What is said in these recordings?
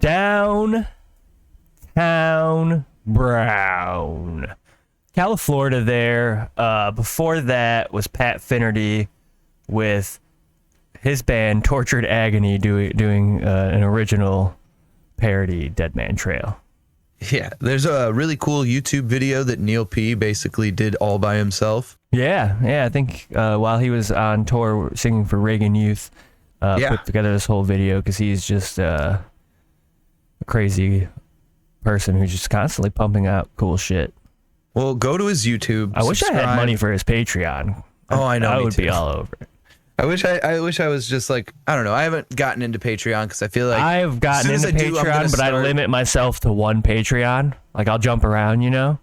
Downtown Brown. California there. Before that was Pat Finnerty with his band Tortured Agony doing an original parody, Dead Man Trail. Yeah, there's a really cool YouTube video that Neil P basically did all by himself. Yeah, I think while he was on tour singing for Reagan Youth, put together this whole video because he's just a crazy person who's just constantly pumping out cool shit. Well, go to his YouTube. I wish I had money for his Patreon. Oh, I know. I would be all over it. I wish I was just like, I don't know. I haven't gotten into Patreon because I feel like I've gotten into Patreon, but I limit myself to one Patreon. Like I'll jump around, you know.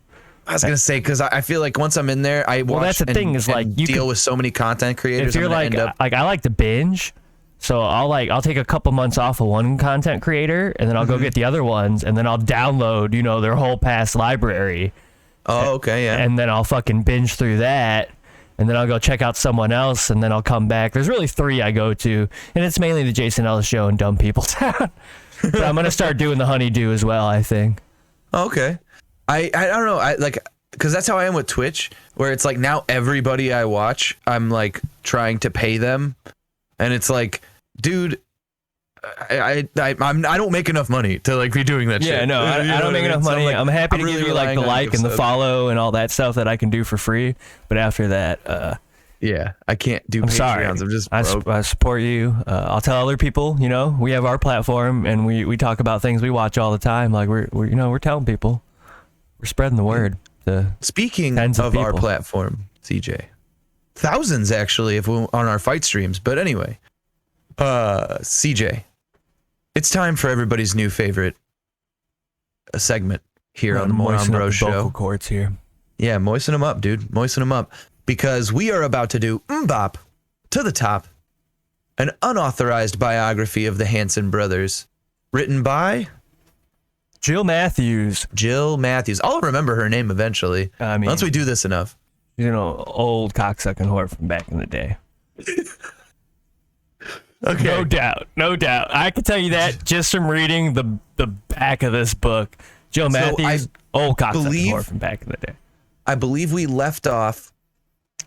I was gonna say because I feel like once I'm in there, I watch that's the thing is like you deal with so many content creators. If you're like I like to binge, so I'll take a couple months off of one content creator, and then I'll go get the other ones, and then I'll download their whole past library. Oh, okay, yeah. And then I'll fucking binge through that. And then I'll go check out someone else, and then I'll come back. There's really 3 I go to, and it's mainly the Jason Ellis Show and Dumb People Town. But I'm gonna start doing the Honeydew as well, I think. Okay, I don't know. I like because that's how I am with Twitch, where it's like now everybody I watch, I'm like trying to pay them, and it's like, dude, I don't make enough money to like be doing that shit. Yeah, no, I don't make enough money. I'm happy to give you like the like and the follow and all that stuff that I can do for free. But after that, yeah, I can't do Patreons. Sorry. I'm just broke. I support you. I'll tell other people. We have our platform and we talk about things we watch all the time. Like we're telling people, we're spreading the word. Speaking of our platform, CJ, thousands actually on our fight streams. But anyway, CJ. It's time for everybody's new favorite segment here on the Moron Bros Show. Vocal cords here. Yeah, moisten them up, dude. Moisten them up. Because we are about to do Mbop to the Top, an unauthorized biography of the Hanson brothers, written by Jill Matthews. I'll remember her name eventually. I mean, once we do this enough. Old cocksucking whore from back in the day. Okay. No doubt. I can tell you that just from reading the back of this book. Joe Matthews, old cocksucking whore from back in the day. I believe we left off.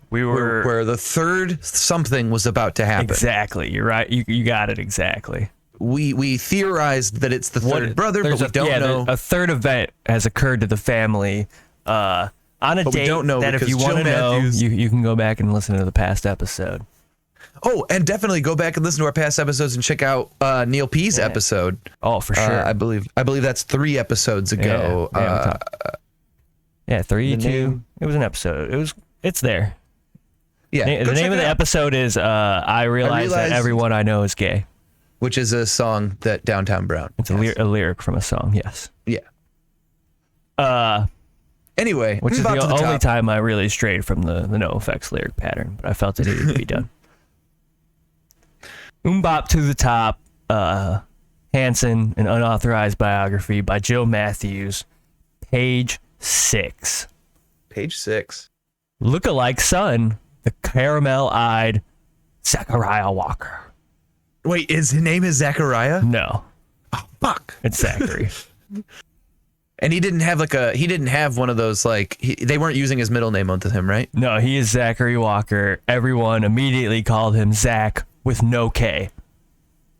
We were where the third something was about to happen. Exactly. You're right. You got it exactly. We theorized that it's the third brother, but we don't know. A third event has occurred to the family on a date that if you want to know, you can go back and listen to the past episode. Oh, and definitely go back and listen to our past episodes and check out Neil P's episode. Oh, for sure. I believe that's 3 episodes ago. 3, 2. It was an episode. It's there. Yeah. The name of the episode is I realize that everyone I know is gay. Which is a song that Downtown Brown. It's a lyric from a song, yes. Yeah. Anyway, which is the only time I really strayed from the NoFX lyric pattern, but I felt it needed to be done. Mbop to the Top, Hanson, an unauthorized biography by Jill Matthews, page 6. Page 6. Look-alike son, the caramel-eyed Zachariah Walker. Wait, his name is Zachariah? No. Oh, fuck. It's Zachary. And he didn't have one of those, like, they weren't using his middle name onto him, right? No, he is Zachary Walker. Everyone immediately called him Zach with no K.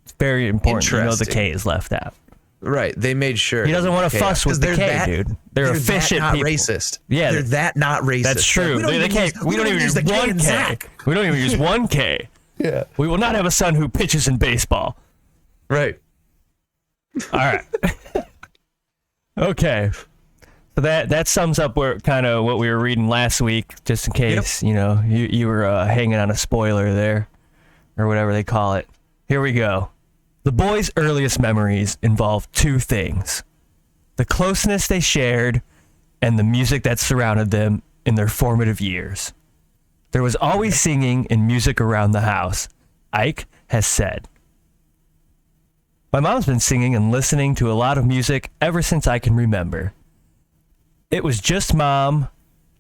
It's very important. The K is left out. Right. They made sure. He doesn't want to fuss with the K, dude. They're efficient that not people. Racist. Yeah. They're that not racist. That's true. We don't even use 1 K. We don't even use 1 K. Yeah. We will not have a son who pitches in baseball. Right. All right. Okay. So that sums up kind of what we were reading last week, just in case, you were hanging on a spoiler there, or whatever they call it. Here we go. The boys' earliest memories involve 2 things: the closeness they shared and the music that surrounded them in their formative years. There was always singing and music around the house, Ike has said. My mom's been singing and listening to a lot of music ever since I can remember. It was just Mom.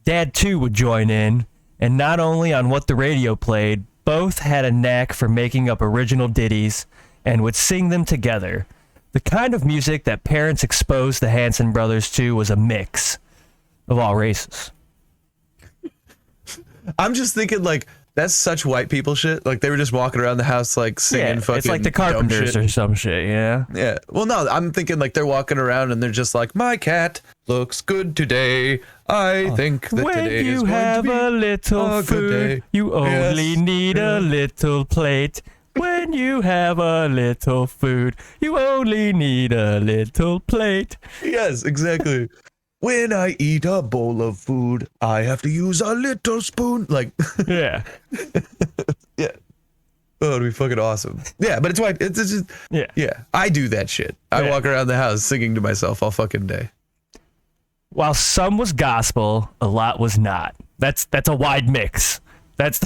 Dad, too, would join in, and not only on what the radio played, both had a knack for making up original ditties and would sing them together. The kind of music that parents exposed the Hanson brothers to was a mix of all races. I'm just thinking, like, that's such white people shit. Like, they were just walking around the house, like, singing fucking it's like the dumb Carpenters shit. or some shit, yeah? Yeah. Well, no, I'm thinking, like, they're walking around and they're just like, my cat looks good today. I think that When today is you going to have be a little a good food, day. you only Yes. need a little plate. When you have a little food, you only need a little plate. Yes, exactly. When I eat a bowl of food, I have to use a little spoon. Like, Yeah. yeah. Oh, it'd be fucking awesome. Yeah, but it's white. It's just, yeah. I do that shit. I Yeah. walk around the house singing to myself all fucking day. While some was gospel, a lot was not. That's a wide mix. There's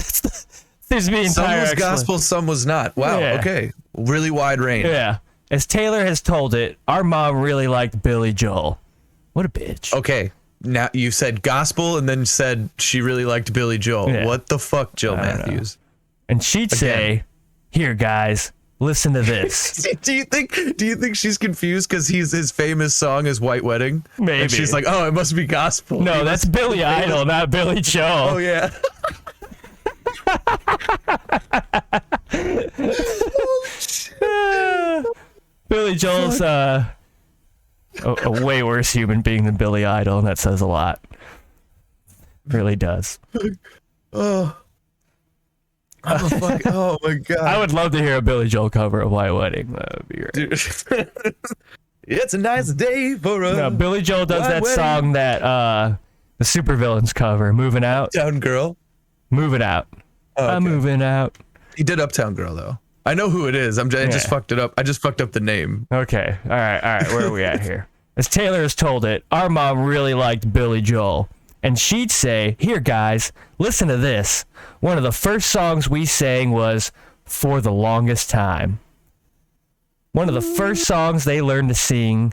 the entire Some was explanation. gospel, some was not. Wow. Yeah. Okay. Really wide range. Yeah. As Taylor has told it, our mom really liked Billy Joel. What a bitch. Okay. Now you said gospel and then said she really liked Billy Joel. Yeah. What the fuck, Jill I don't Matthews? And she'd say, "Here, guys, listen to this." Do you think she's confused because his famous song is White Wedding? Maybe. And she's like, oh, it must be gospel. No, that's Billy Idol, not Billy Joel. Oh yeah. Billy Joel's a way worse human being than Billy Idol, and that says a lot. Really does. Oh. I'm a fuck. Oh my god. I would love to hear a Billy Joel cover of White Wedding. That would be great. Dude. It's a nice day for a No, Billy Joel does White that Wedding. song that the Supervillains cover, "Moving Out." Uptown Girl. Moving out. Oh, okay. I'm moving out. He did Uptown Girl though. I know who it is. I just fucked it up. I just fucked up the name. Okay. All right. Where are we at here? As Taylor has told it, our mom really liked Billy Joel. And she'd say, "Here, guys, listen to this. One of the first songs we sang was For the Longest Time." One of the first songs they learned to sing,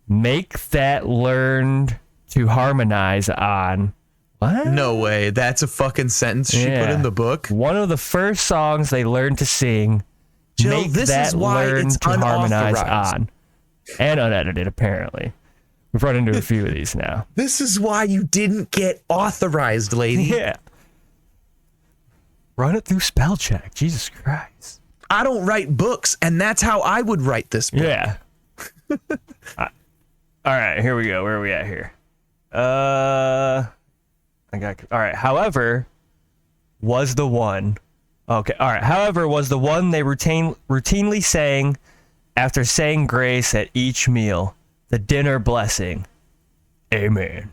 make that learned to harmonize on. What? No way. That's a fucking sentence she put in the book. One of the first songs they learned to sing, Jill, make this that is why learn it's to harmonize unauthorized. on. And unedited, apparently. We've run into a few of these now. This is why you didn't get authorized, lady. Yeah. Run it through spell check. Jesus Christ. I don't write books, and that's how I would write this book. Yeah. All right, here we go. Where are we at here? All right. However, was the one. Okay. All right. However, was the one they routinely sang after saying grace at each meal, the dinner blessing. Amen.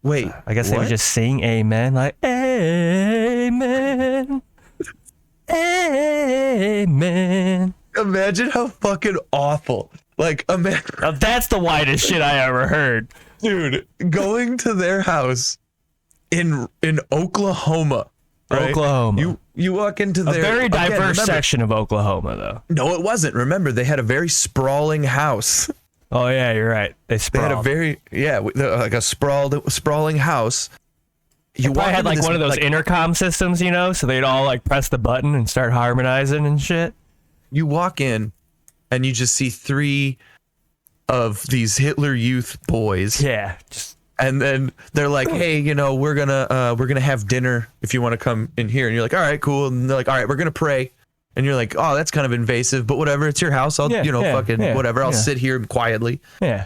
Wait, I guess they would just sing amen, like amen. Amen. Imagine how fucking awful. Like, imagine, Now that's the whitest shit I ever heard. dude, going to their house in Oklahoma. Right? Oklahoma. You walk into A their very diverse remember- section of Oklahoma, though. No, it wasn't. Remember, they had a very sprawling house. Oh yeah, you're right. They They sprawled. had a very like a sprawling house. You Probably had into like this, one of those intercom systems, you know, so they'd all like press the button and start harmonizing and shit. You walk in, and you just see three of these Hitler Youth boys. Yeah, just And then they're like, "Hey, you know, we're gonna have dinner if you want to come in here." And you're like, "All right, cool." And they're like, "All right, we're gonna pray." And you're like, "Oh, that's kind of invasive, but whatever. It's your house. I'll, whatever. I'll sit here quietly." yeah.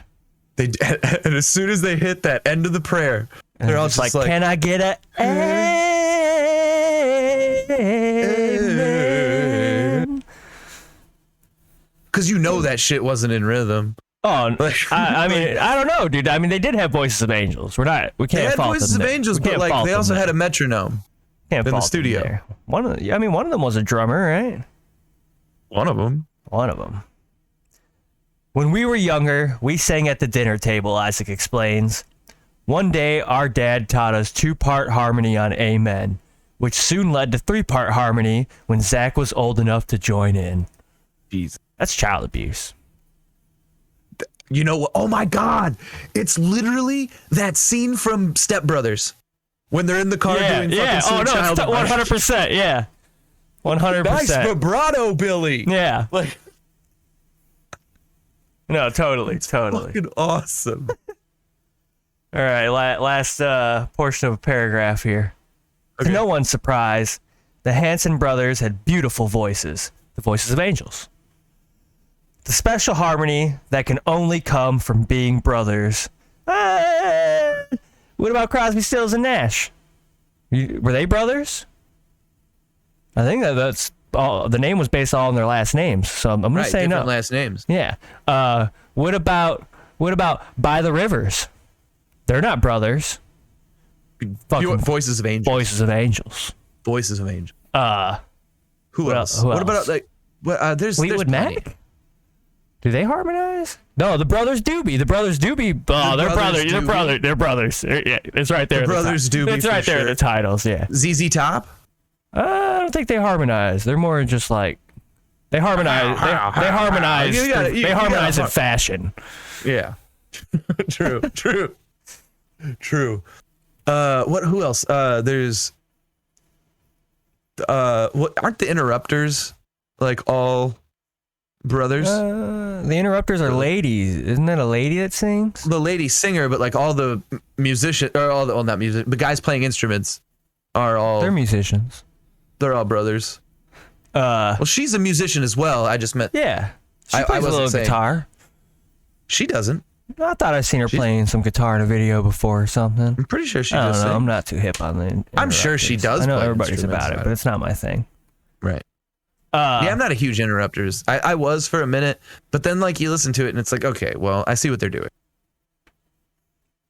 They and as soon as they hit that end of the prayer, they're all just like, "Can I get a amen?" because you know that shit wasn't in rhythm. Oh, I mean, I don't know, dude. I mean, they did have voices of angels. We They can't had fault voices them of there. angels, We but can't like fault they them also there. had a metronome. Can't in the fault them studio. there. One of them was a drummer, right? One of them. One of them. When we were younger, we sang at the dinner table, Isaac explains. One day, our dad taught us 2-part harmony on Amen, which soon led to 3-part harmony when Zach was old enough to join in. Jeez. That's child abuse. You know what? Oh my God! It's literally that scene from Step Brothers when they're in the car doing fucking Oh Sweet no, Child it's of Mine. 100%. Yeah. 100%. Nice vibrato, Billy. Yeah. Like, No, totally. fucking awesome. All right, last portion of a paragraph here. Okay. To no one's surprise, the Hanson brothers had beautiful voices, the voices of angels. The special harmony that can only come from being brothers. What about Crosby, Stills, and Nash? Were they brothers? I think that's all. The name was based all on their last names, so I'm gonna say no. Different last names. Yeah. What about By the Rivers? They're not brothers. Fucking Voices of Angels. Voices of Angels. Voices of Angels. Who what else? el- who What else? about like? There's Fleetwood plenty. Mac? Do they harmonize? No, the brothers Doobie. The brothers Doobie. Oh, they're brothers. They're Doobie. brothers. They're brothers. Yeah, it's right there. The brothers Doobie. It's right for there in sure. the titles. Yeah. ZZ Top. I don't think they harmonize. They're more just like they harmonize. They harmonize. You gotta- They harmonize in fashion. Yeah. True. What? Who else? There's. What aren't the Interrupters like all brothers? The Interrupters are ladies. Isn't that a lady that sings? The lady singer, but like all the musician or all the not music, the guys playing instruments are all They're musicians. they're all brothers. Well, she's a musician as well. I just meant Yeah. She I plays a wasn't little saying- guitar. she doesn't. I thought I'd seen her playing some guitar in a video before or something. I'm pretty sure she I does. don't know. sing. I'm not too hip on the. I'm sure she Interrupters. does I know play everybody's instruments, about it, I- but it's not my thing. Right. Yeah, I'm not a huge Interrupters. I was for a minute, but then like you listen to it and it's like, okay, well, I see what they're doing.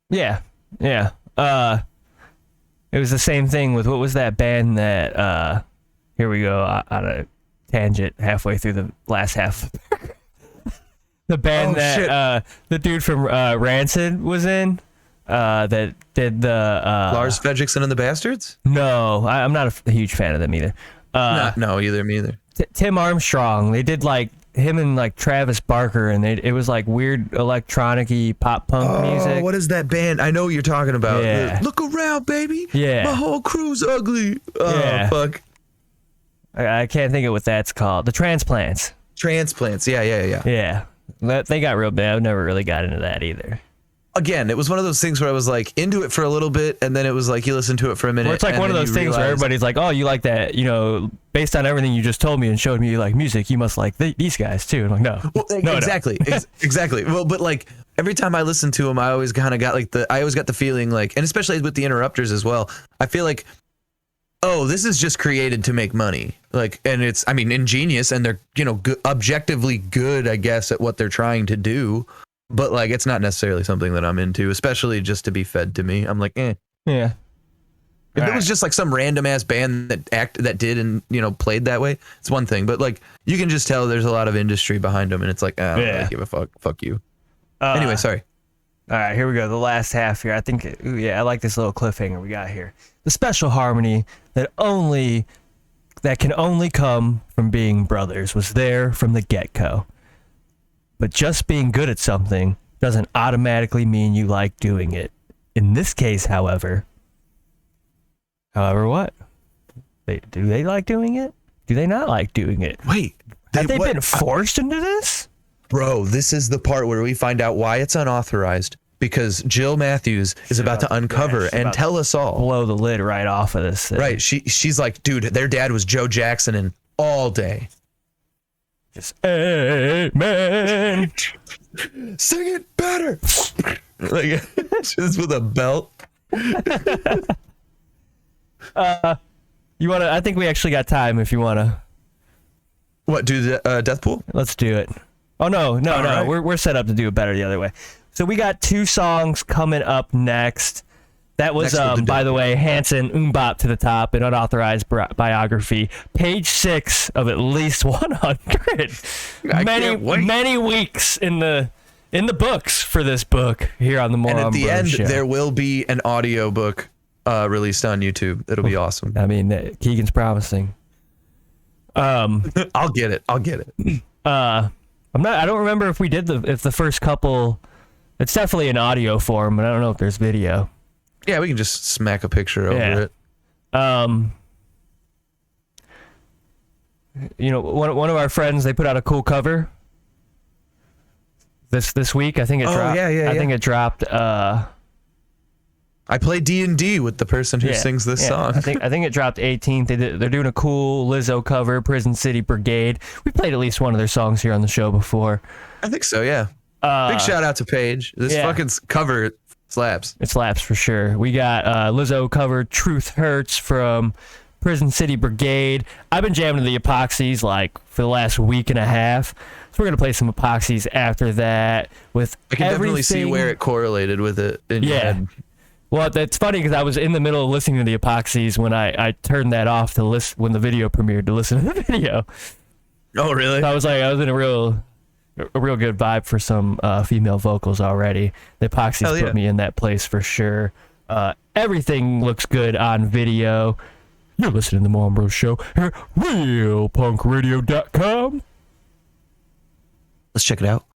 Yeah. It was the same thing with what was that band that? Here we go on a tangent halfway through the last half. The band that the dude from Rancid was in. That did the Lars Fredrickson and the Bastards? No, I'm not a huge fan of them either. No, either me either. Tim Armstrong. They did like him and like Travis Barker, and it was like weird electronic-y pop punk music. Oh, what is that band? I know what you're talking about. Yeah. Look around, baby. Yeah. My whole crew's ugly. Oh, Yeah. fuck. I can't think of what that's called. The Transplants. Transplants. Yeah. Yeah, they got real bad. I never really got into that either. Again, it was one of those things where I was like into it for a little bit, and then it was like you listen to it for a minute. Well, it's like and one of then those you things where realize- everybody's like, "Oh, you like that? You know, based on everything you just told me and showed me, you like music. You must like these guys too." I'm like, "No, Well, no, exactly, exactly. Well, but like every time I listened to them, I always kind of got like I always got the feeling like, and especially with the Interrupters as well, I feel like, oh, this is just created to make money. Like, and it's, I mean, ingenious, and they're objectively good, I guess, at what they're trying to do. But like, it's not necessarily something that I'm into, especially just to be fed to me. I'm like, eh. yeah." If it was just like some random ass band that did and played that way, it's one thing. But like, you can just tell there's a lot of industry behind them, and it's like, I don't really give a fuck. Fuck you. Anyway, sorry. All right, here we go. The last half here. I think, I like this little cliffhanger we got here. The special harmony that can only come from being brothers was there from the get-go. But just being good at something doesn't automatically mean you like doing it. In this case, however what? Do they like doing it? Do they not like doing it? Wait, Have they been forced into this? Bro, this is the part where we find out why it's unauthorized, because Jill Matthews is about to uncover she's and about tell us all. Blow the lid right off of this thing. Right, she's like, dude, their dad was Joe Jackson and all day. Just, amen. Sing it better. Like, just with a belt. You want to? I think we actually got time if you want to. What, do the Death Pool? Let's do it. Oh, no. right. We're set up to do it better the other way. So we got 2 songs coming up next. That was, Next with the by the way, Hanson, Bop to the Top, an unauthorized biography. Page 6 of at least 100. can't wait. Many weeks in the books for this book here on the Moron And at the Bros end, Show. there will be an audio book released on YouTube. It'll be awesome. I mean, Keegan's promising. I'll get it. I don't remember if we did if the first couple. It's definitely an audio form, but I don't know if there's video. Yeah, we can just smack a picture over it. one of our friends, they put out a cool cover this week. I think it dropped. I think it dropped. I play D&D with the person who sings this song. I think it dropped 18th. They're doing a cool Lizzo cover, Prison City Brigade. We played at least one of their songs here on the show before. I think so, yeah. Big shout out to Paige. This fucking cover slaps. It slaps for sure. We got Lizzo cover Truth Hurts from Prison City Brigade. I've been jamming to the Epoxies like for the last week and a half. So we're going to play some Epoxies after that with I can definitely see where it correlated with it in your head. Well, that's funny because I was in the middle of listening to the Epoxies when I turned that off to listen when the video premiered to listen to the video. Oh, really? So I was in a real good vibe for some female vocals already. The Epoxies put me in that place for sure. Everything looks good on video. You're listening to the Moron Bros Show here at realpunkradio.com. Let's check it out.